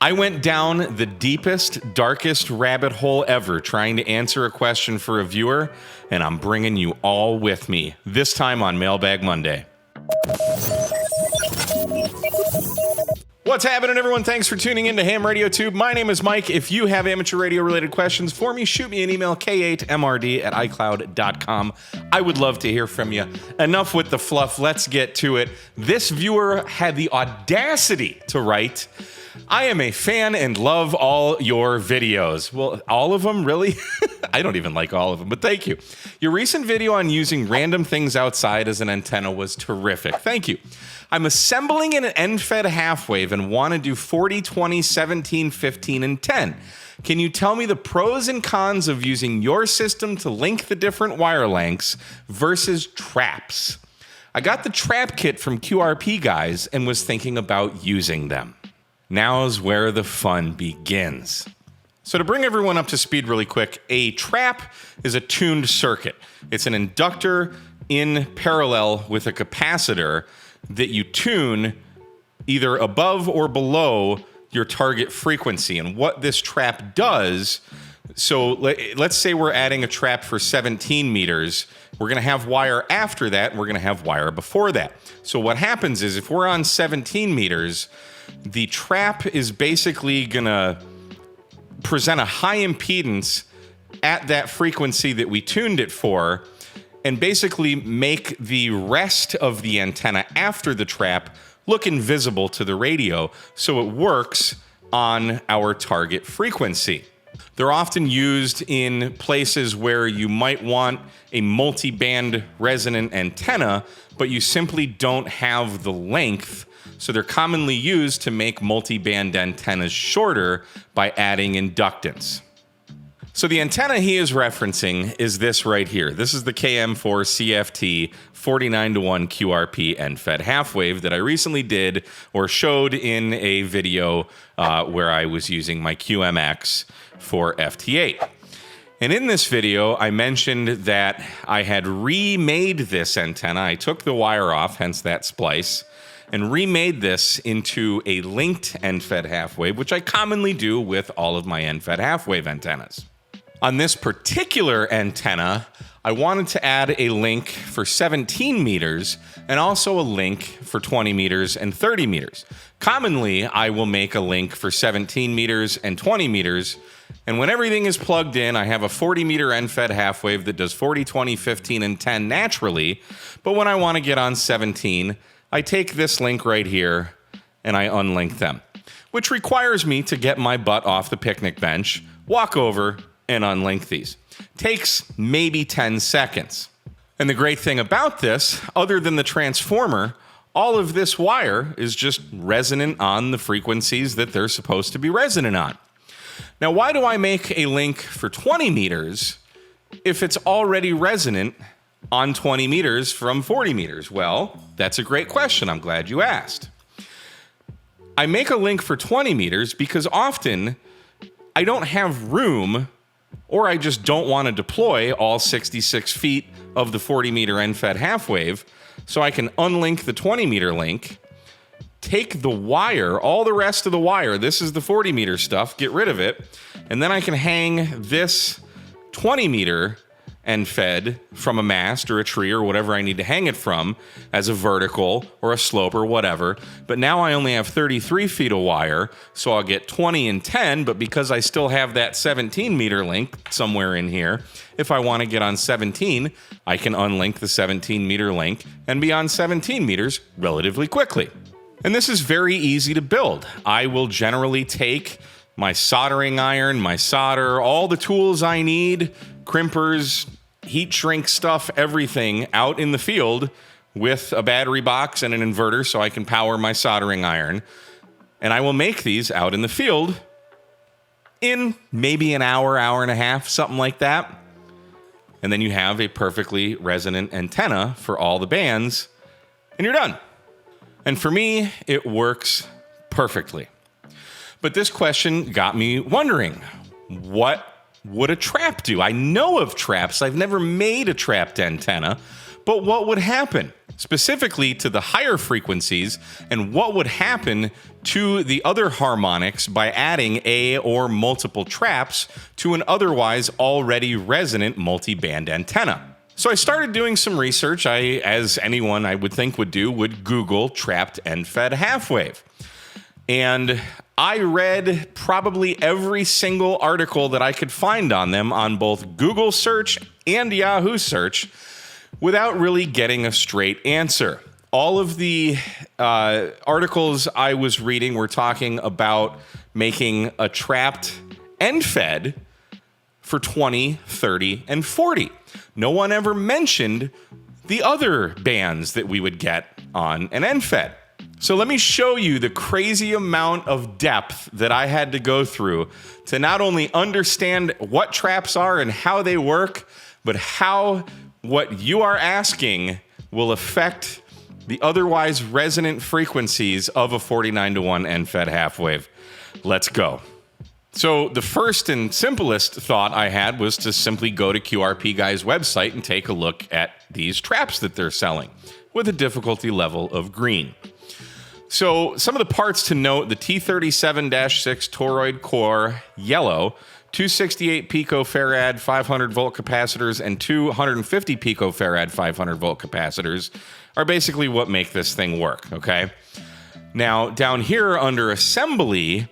I went down the deepest, darkest rabbit hole ever trying to answer a question for a viewer, and I'm bringing you all with me, this time on Mailbag Monday. What's happening, everyone? Thanks for tuning in to Ham Radio Tube. My name is Mike. If you have amateur radio-related questions for me, shoot me an email, k8mrd@icloud.com. I would love to hear from you. Enough with the fluff. Let's get to it. This viewer had the audacity to write, I am a fan and love all your videos. Well, all of them, really? I don't even like all of them, but thank you. Your recent video on using random things outside as an antenna was terrific. Thank you. I'm assembling an end-fed half-wave and want to do 40, 20, 17, 15, and 10. Can you tell me the pros and cons of using your system to link the different wire lengths versus traps? I got the trap kit from QRP guys and was thinking about using them. Now's where the fun begins. So to bring everyone up to speed really quick, a trap is a tuned circuit. It's an inductor in parallel with a capacitor that you tune either above or below your target frequency. And what this trap does, so let's say we're adding a trap for 17 meters. We're going to have wire after that, and we're going to have wire before that. So what happens is if we're on 17 meters, the trap is basically going to present a high impedance at that frequency that we tuned it for and basically make the rest of the antenna after the trap look invisible to the radio so it works on our target frequency. They're often used in places where you might want a multi-band resonant antenna, but you simply don't have the length. So they're commonly used to make multi-band antennas shorter by adding inductance. So the antenna he is referencing is this right here. This is the KM4 CFT 49-to-1 QRP end-fed half-wave that I recently did or showed in a video where I was using my QMX for FT8. And in this video, I mentioned that I had remade this antenna. I took the wire off, hence that splice, and remade this into a linked end-fed half-wave, which I commonly do with all of my end-fed half-wave antennas. On this particular antenna, I wanted to add a link for 17 meters and also a link for 20 meters and 30 meters. Commonly, I will make a link for 17 meters and 20 meters, and when everything is plugged in, I have a 40-meter end-fed half-wave that does 40, 20, 15, and 10 naturally, but when I want to get on 17, I take this link right here and I unlink them, which requires me to get my butt off the picnic bench, walk over, and unlink these. Takes maybe 10 seconds. And the great thing about this, other than the transformer, all of this wire is just resonant on the frequencies that they're supposed to be resonant on. Now, why do I make a link for 20 meters if it's already resonant on 20 meters from 40 meters? Well, that's a great question. I'm glad you asked. I make a link for 20 meters because often I don't have room, or I just don't want to deploy all 66 feet of the 40-meter end-fed half-wave, so I can unlink the 20-meter link, take the wire, all the rest of the wire, this is the 40-meter stuff, get rid of it, and then I can hang this 20-meter end-fed from a mast or a tree or whatever I need to hang it from as a vertical or a slope or whatever. But now I only have 33 feet of wire, so I'll get 20 and 10, but because I still have that 17-meter link somewhere in here, if I want to get on 17, I can unlink the 17-meter link and be on 17 meters relatively quickly. And this is very easy to build. I will generally take my soldering iron, my solder, all the tools I need, crimpers, heat shrink stuff, everything out in the field with a battery box and an inverter so I can power my soldering iron. And I will make these out in the field in maybe an hour, hour and a half, something like that. And then you have a perfectly resonant antenna for all the bands, and you're done. And for me, it works perfectly. But this question got me wondering, what would a trap do? I know of traps. I've never made a trapped antenna, But what would happen specifically to the higher frequencies, and what would happen to the other harmonics by adding a or multiple traps to an otherwise already resonant multi-band antenna? So I started doing some research. As anyone I would think would do, would Google trapped end-fed half-wave. And I read probably every single article that I could find on them on both Google search and Yahoo search without really getting a straight answer. All of the articles I was reading were talking about making a trapped end-fed for 20, 30, and 40. No one ever mentioned the other bands that we would get on an end-fed. So let me show you the crazy amount of depth that I had to go through to not only understand what traps are and how they work, but how what you are asking will affect the otherwise resonant frequencies of a 49-to-1 end-fed half-wave. Let's go. So the first and simplest thought I had was to simply go to QRP Guy's website and take a look at these traps that they're selling with a difficulty level of green. So some of the parts to note: the T37-6 toroid core yellow, 268 picofarad 500 volt capacitors and 250 picofarad 500 volt capacitors are basically what make this thing work, okay? Now, down here under assembly,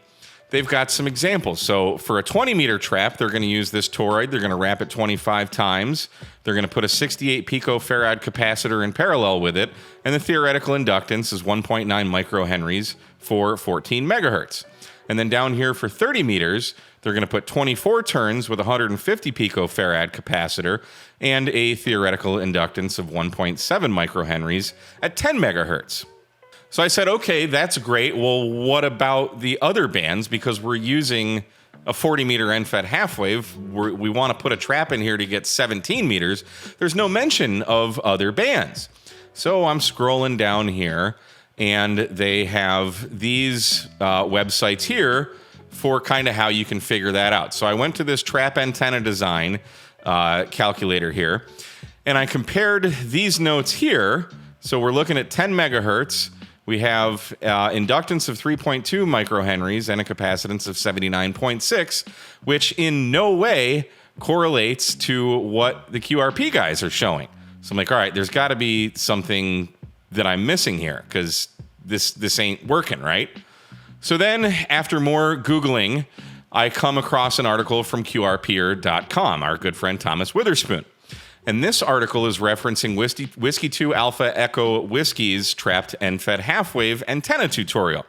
they've got some examples. So for a 20 meter trap, they're going to use this toroid. They're going to wrap it 25 times. They're going to put a 68 picofarad capacitor in parallel with it, and the theoretical inductance is 1.9 microhenries for 14 megahertz. And then down here for 30 meters, they're going to put 24 turns with a 150 picofarad capacitor and a theoretical inductance of 1.7 microhenries at 10 megahertz. So I said, okay, that's great. Well, what about the other bands? Because we're using a 40 meter end-fed half-wave. We want to put a trap in here to get 17 meters. There's no mention of other bands. So I'm scrolling down here, and they have these websites here for kind of how you can figure that out. So I went to this trap antenna design calculator here, and I compared these notes here. So we're looking at 10 megahertz. We have inductance of 3.2 microhenries and a capacitance of 79.6, which in no way correlates to what the QRP guys are showing. So I'm like, all right, there's got to be something that I'm missing here, because this ain't working, right? So then, after more Googling, I come across an article from QRPer.com, our good friend Thomas Witherspoon. And this article is referencing Whiskey 2 Alpha Echo Whiskey's trapped end-fed half-wave antenna tutorial.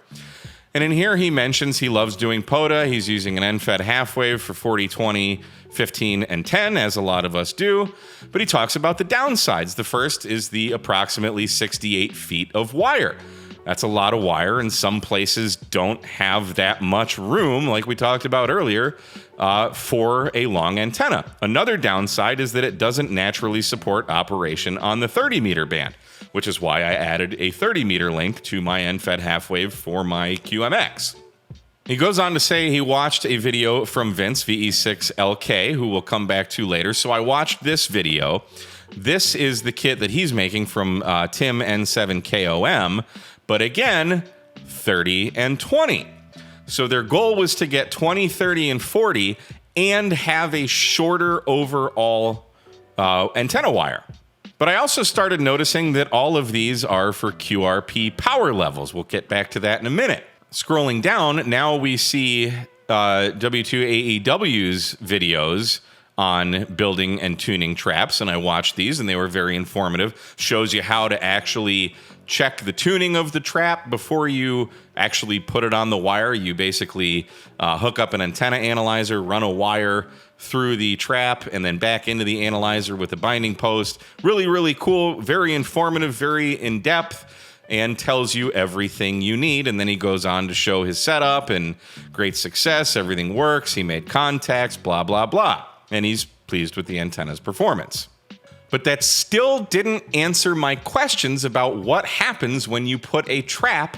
And in here he mentions he loves doing POTA. He's using an end-fed half-wave for 40, 20, 15, and 10, as a lot of us do. But he talks about the downsides. The first is the approximately 68 feet of wire. That's a lot of wire, and some places don't have that much room, like we talked about earlier, for a long antenna. Another downside is that it doesn't naturally support operation on the 30-meter band, which is why I added a 30-meter link to my end-fed half-wave for my QMX. He goes on to say he watched a video from Vince, VE6LK, who we'll come back to later. So I watched this video. This is the kit that he's making from Tim N7KOM, but again, 30 and 20. So their goal was to get 20, 30, and 40 and have a shorter overall antenna wire. But I also started noticing that all of these are for QRP power levels. We'll get back to that in a minute. Scrolling down, now we see W2AEW's videos on building and tuning traps, and I watched these, and they were very informative. Shows you how to actually check the tuning of the trap before you actually put it on the wire. You basically hook up an antenna analyzer, run a wire through the trap, and then back into the analyzer with a binding post. Really, really cool, very informative, very in-depth, and tells you everything you need. And then he goes on to show his setup and great success. Everything works. He made contacts, blah, blah, blah. And he's pleased with the antenna's performance. But that still didn't answer my questions about what happens when you put a trap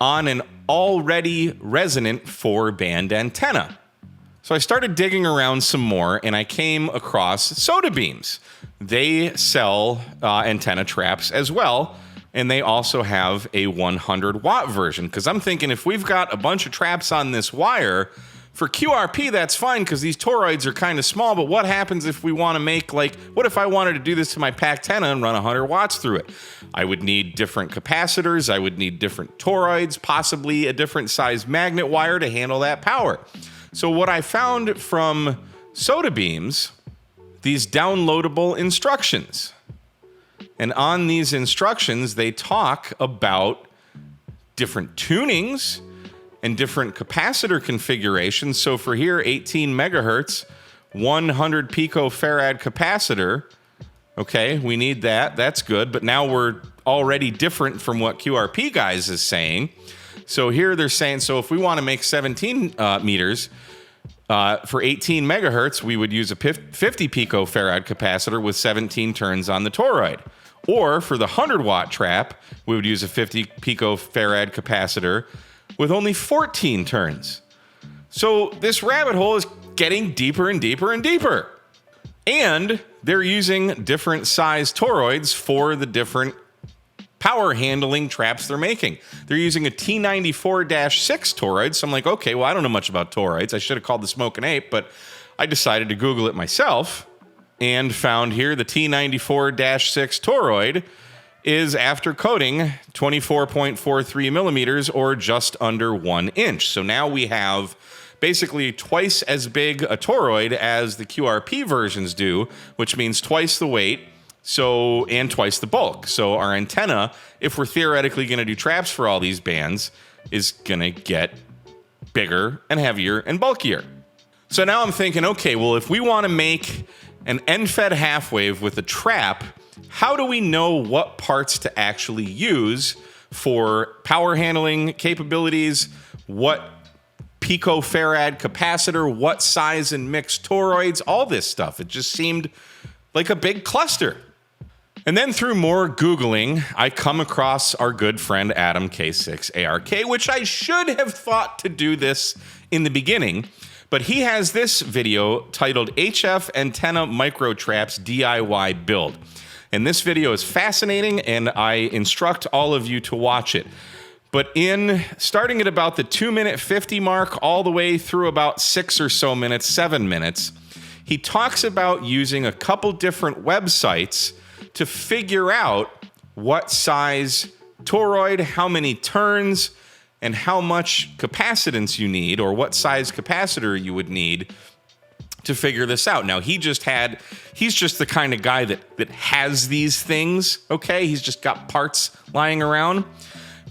on an already resonant 4-band antenna. So I started digging around some more, and I came across Soda Beams. They sell antenna traps as well, and they also have a 100-watt version. Because I'm thinking if we've got a bunch of traps on this wire, for QRP, that's fine because these toroids are kind of small, but what happens if we want to make, like, what if I wanted to do this to my Pactenna and run 100 watts through it? I would need different capacitors, I would need different toroids, possibly a different size magnet wire to handle that power. So what I found from Soda Beams, these downloadable instructions. And on these instructions, they talk about different tunings and different capacitor configurations. So for here, 18 megahertz, 100 picofarad capacitor. Okay, we need that. That's good. But now we're already different from what QRP guys is saying. So here they're saying, so if we want to make 17 meters for 18 megahertz, we would use a 50 picofarad capacitor with 17 turns on the toroid. Or for the 100-watt trap, we would use a 50 picofarad capacitor with only 14 turns. So this rabbit hole is getting deeper and deeper and deeper. And they're using different size toroids for the different power handling traps they're making. They're using a T94-6 toroid. So I'm like, okay, well, I don't know much about toroids. I should have called the Smokin' Ape, but I decided to Google it myself and found here the T94-6 toroid is, after coating, 24.43 millimeters, or just under 1 inch. So now we have basically twice as big a toroid as the QRP versions do, which means twice the weight, and twice the bulk. So our antenna, if we're theoretically going to do traps for all these bands, is going to get bigger and heavier and bulkier. So now I'm thinking, okay, well, if we want to make an end-fed half-wave with a trap, how do we know what parts to actually use for power handling capabilities, what picofarad capacitor, what size and mix toroids, all this stuff? It just seemed like a big cluster. And then through more Googling, I come across our good friend Adam K6ARK, which I should have thought to do this in the beginning, but he has this video titled HF Antenna Micro Traps DIY Build. And this video is fascinating, and I instruct all of you to watch it. But starting at about the 2-minute 50 mark, all the way through about 6 or so minutes, 7 minutes, he talks about using a couple different websites to figure out what size toroid, how many turns, and how much capacitance you need, or what size capacitor you would need to figure this out. Now, he's just the kind of guy that has these things, okay? He's just got parts lying around.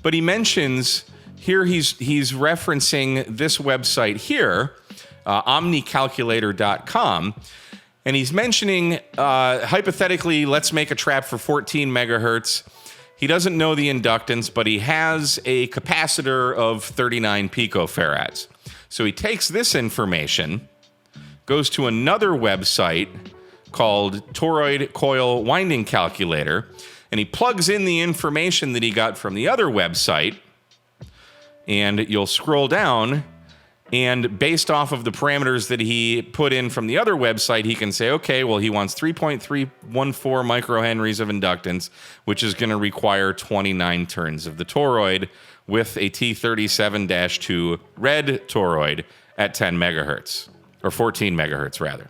But he mentions here, he's referencing this website here, omnicalculator.com, and he's mentioning, hypothetically, let's make a trap for 14 megahertz. He doesn't know the inductance, but he has a capacitor of 39 picofarads. So he takes this information, goes to another website called Toroid Coil Winding Calculator, and he plugs in the information that he got from the other website, and you'll scroll down, and based off of the parameters that he put in from the other website, he can say, okay, well, he wants 3.314 microhenries of inductance, which is going to require 29 turns of the toroid with a T37-2 red toroid at 10 megahertz. Or 14 megahertz, rather.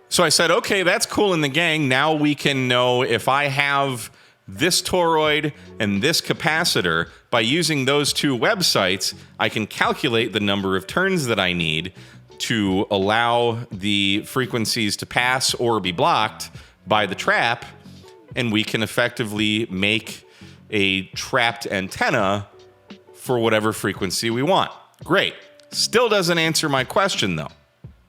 So I said, okay, that's cool in the gang. Now we can know if I have this toroid and this capacitor, by using those two websites, I can calculate the number of turns that I need to allow the frequencies to pass or be blocked by the trap, and we can effectively make a trapped antenna for whatever frequency we want. Great. Still doesn't answer my question, though.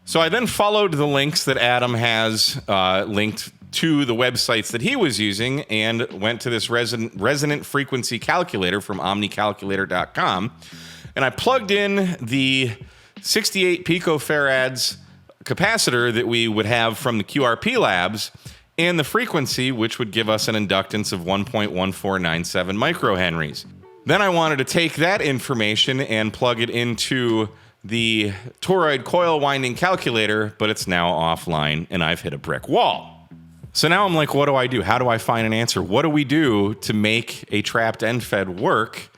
So I then followed the links that Adam has linked to the websites that he was using and went to this resonant frequency calculator from omnicalculator.com. And I plugged in the 68 picofarads capacitor that we would have from the QRP labs and the frequency, which would give us an inductance of 1.1497 microhenries. Then I wanted to take that information and plug it into the toroid coil winding calculator, but it's now offline and I've hit a brick wall. So now I'm like, what do I do? How do I find an answer? What do we do to make a trapped end fed work?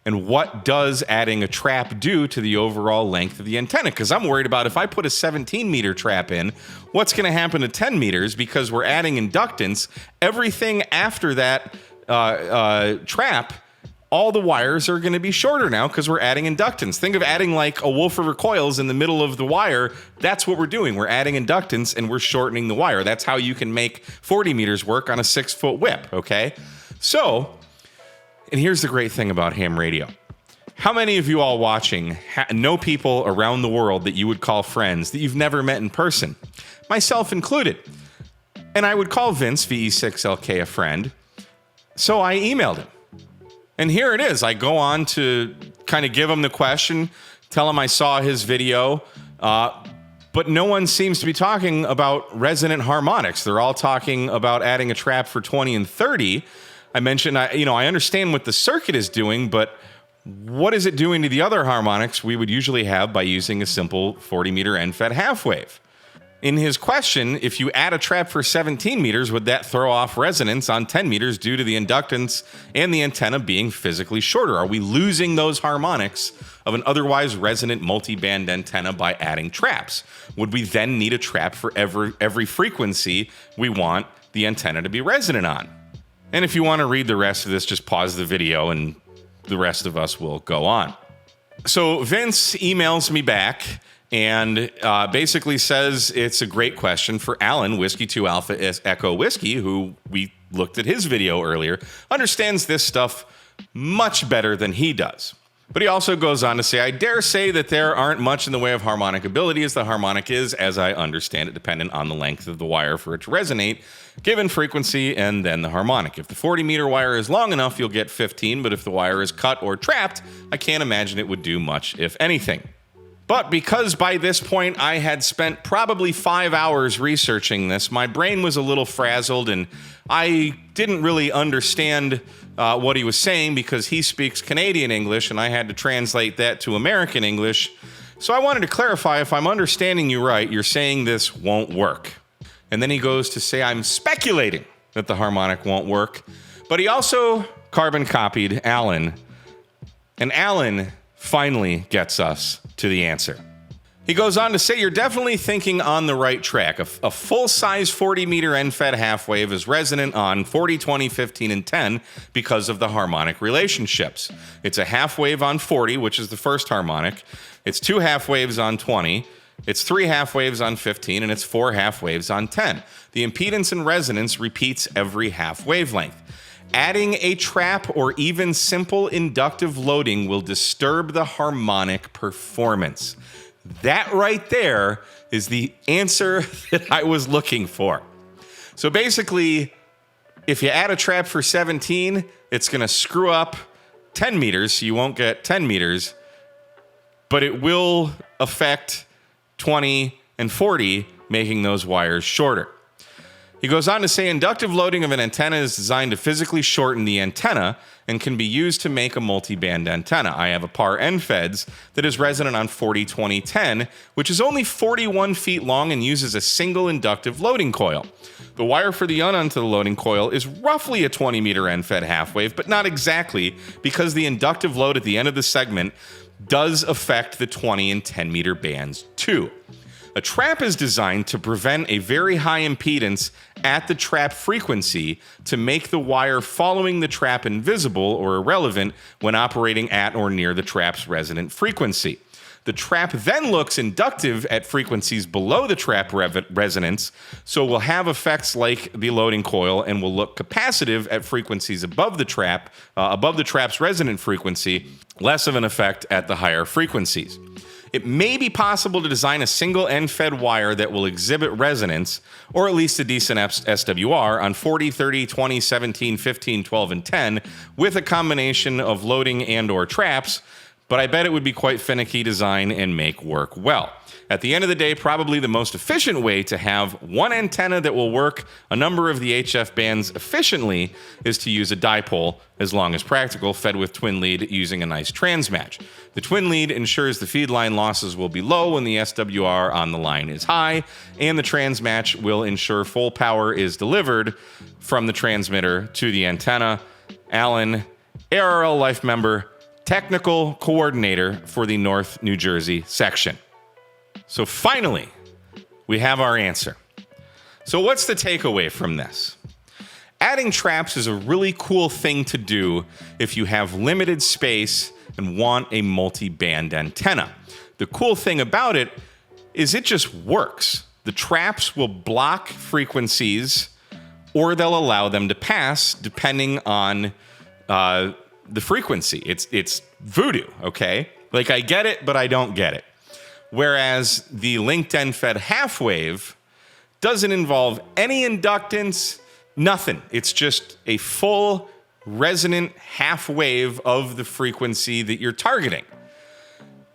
And what does adding a trap do to the overall length of the antenna? Because I'm worried about if I put a 17 meter trap in, what's going to happen to 10 meters? Because we're adding inductance. Everything after that trap, all the wires are going to be shorter now because we're adding inductance. Think of adding like a Wolf River coils in the middle of the wire. That's what we're doing. We're adding inductance and we're shortening the wire. That's how you can make 40 meters work on a 6-foot whip, okay? So, and here's the great thing about ham radio. How many of you all watching know people around the world that you would call friends that you've never met in person? Myself included. And I would call Vince, VE6LK, a friend. So I emailed him. And here it is. I go on to kind of give him the question, tell him I saw his video, but no one seems to be talking about resonant harmonics. They're all talking about adding a trap for 20 and 30. I mentioned, I understand what the circuit is doing, but what is it doing to the other harmonics we would usually have by using a simple 40-meter end-fed half wave? In his question, if you add a trap for 17 meters, would that throw off resonance on 10 meters due to the inductance and the antenna being physically shorter? Are we losing those harmonics of an otherwise resonant multi-band antenna by adding traps? Would we then need a trap for every frequency we want the antenna to be resonant on? And if you want to read the rest of this, just pause the video and the rest of us will go on. So Vince emails me back and basically says it's a great question for Alan, Whiskey 2 Alpha Echo Whiskey, who we looked at his video earlier, understands this stuff much better than he does. But he also goes on to say, I dare say that there aren't much in the way of harmonic ability, as the harmonic is, as I understand it, dependent on the length of the wire for it to resonate, given frequency and then the harmonic. If the 40-meter wire is long enough, you'll get 15, but if the wire is cut or trapped, I can't imagine it would do much, if anything. But because by this point I had spent probably 5 hours researching this, my brain was a little frazzled and I didn't really understand what he was saying because he speaks Canadian English and I had to translate that to American English. So I wanted to clarify, if I'm understanding you right, you're saying this won't work. And then he goes to say I'm speculating that the harmonic won't work. But he also carbon copied Alan. And Alan finally gets us to the answer. He goes on to say, you're definitely thinking on the right track. A full-size 40-meter end-fed half wave is resonant on 40, 20, 15, and 10 because of the harmonic relationships. It's a half wave on 40, which is the first harmonic. It's 2 half waves on 20. It's 3 half waves on 15, and it's 4 half waves on 10. The impedance and resonance repeats every half wavelength. Adding a trap or even simple inductive loading will disturb the harmonic performance. That right there is the answer that I was looking for. So basically, if you add a trap for 17, it's going to screw up 10 meters, so you won't get 10 meters, but it will affect 20 and 40, making those wires shorter. He goes on to say inductive loading of an antenna is designed to physically shorten the antenna and can be used to make a multi-band antenna. I have a PAR end-feds that is resonant on 40, 20, 10, which is only 41 feet long and uses a single inductive loading coil. The wire for the onto the loading coil is roughly a 20-meter end-fed half wave, but not exactly, because the inductive load at the end of the segment does affect the 20 and 10-meter bands too. A trap is designed to prevent a very high impedance at the trap frequency to make the wire following the trap invisible or irrelevant when operating at or near the trap's resonant frequency. The trap then looks inductive at frequencies below the trap resonance, so will have effects like the loading coil, and will look capacitive at frequencies above the trap's resonant frequency, less of an effect at the higher frequencies. It may be possible to design a single end-fed wire that will exhibit resonance, or at least a decent SWR, on 40, 30, 20, 17, 15, 12, and 10, with a combination of loading and or traps, but I bet it would be quite finicky to design and make work well. At the end of the day, probably the most efficient way to have one antenna that will work a number of the HF bands efficiently is to use a dipole, as long as practical, fed with twin lead using a nice transmatch. The twin lead ensures the feed line losses will be low when the SWR on the line is high, and the transmatch will ensure full power is delivered from the transmitter to the antenna. Alan, ARRL Life member, technical coordinator for the North New Jersey section. So finally, we have our answer. So what's the takeaway from this? Adding traps is a really cool thing to do if you have limited space and want a multi-band antenna. The cool thing about it is it just works. The traps will block frequencies or they'll allow them to pass depending on the frequency. It's voodoo, okay? Like, I get it, but I don't get it. Whereas the linked end-fed half wave doesn't involve any inductance, nothing. It's just a full resonant half wave of the frequency that you're targeting.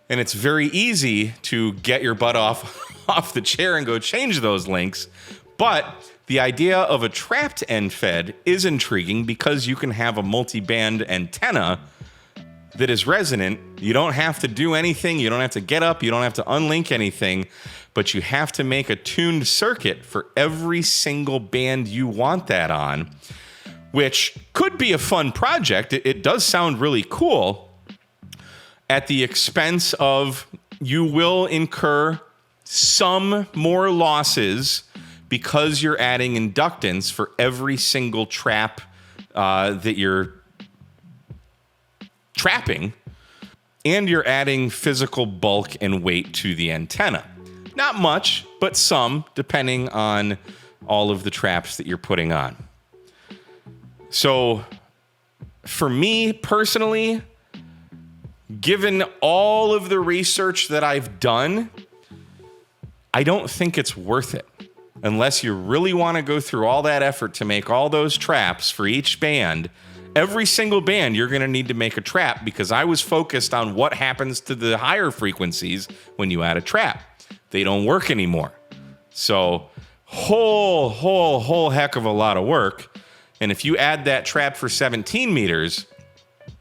And it's very easy to get your butt off the chair and go change those links. But the idea of a trapped end-fed is intriguing because you can have a multi-band antenna that is resonant. You don't have to do anything. You don't have to get up. You don't have to unlink anything. But you have to make a tuned circuit for every single band you want that on, which could be a fun project. It does sound really cool, at the expense of you will incur some more losses because you're adding inductance for every single trap that you're trapping, and you're adding physical bulk and weight to the antenna. Not much, but some, depending on all of the traps that you're putting on. So, for me personally, given all of the research that I've done, I don't think it's worth it. Unless you really want to go through all that effort to make all those traps for each band. Every single band, you're going to need to make a trap, because I was focused on what happens to the higher frequencies when you add a trap. They don't work anymore. So whole heck of a lot of work. And if you add that trap for 17 meters,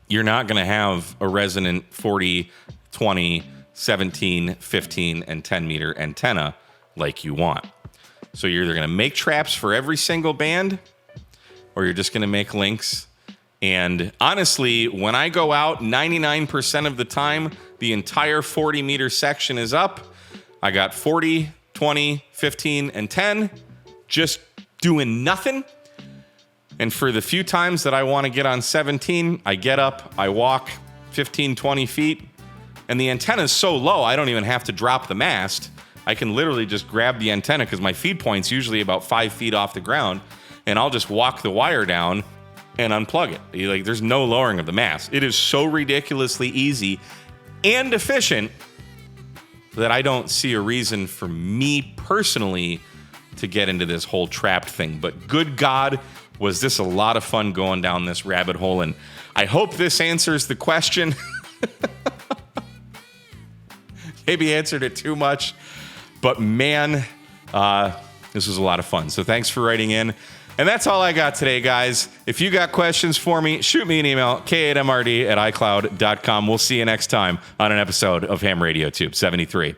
you're not going to have a resonant 40, 20, 17, 15, and 10 meter antenna like you want. So you're either going to make traps for every single band, or you're just going to make links. And honestly, when I go out, 99% of the time, the entire 40 meter section is up. I got 40, 20, 15, and 10, just doing nothing. And for the few times that I want to get on 17, I get up, I walk 15, 20 feet, and the antenna is so low, I don't even have to drop the mast. I can literally just grab the antenna, because my feed point's usually about 5 feet off the ground, and I'll just walk the wire down and unplug it. Like, there's no lowering of the mast. It is so ridiculously easy and efficient that I don't see a reason for me personally to get into this whole trapped thing. But good God, was this a lot of fun going down this rabbit hole, and I hope this answers the question. Maybe answered it too much, but man, this was a lot of fun. So thanks for writing in. And that's all I got today, guys. If you got questions for me, shoot me an email, k8mrd@icloud.com. We'll see you next time on an episode of Ham Radio Tube 73.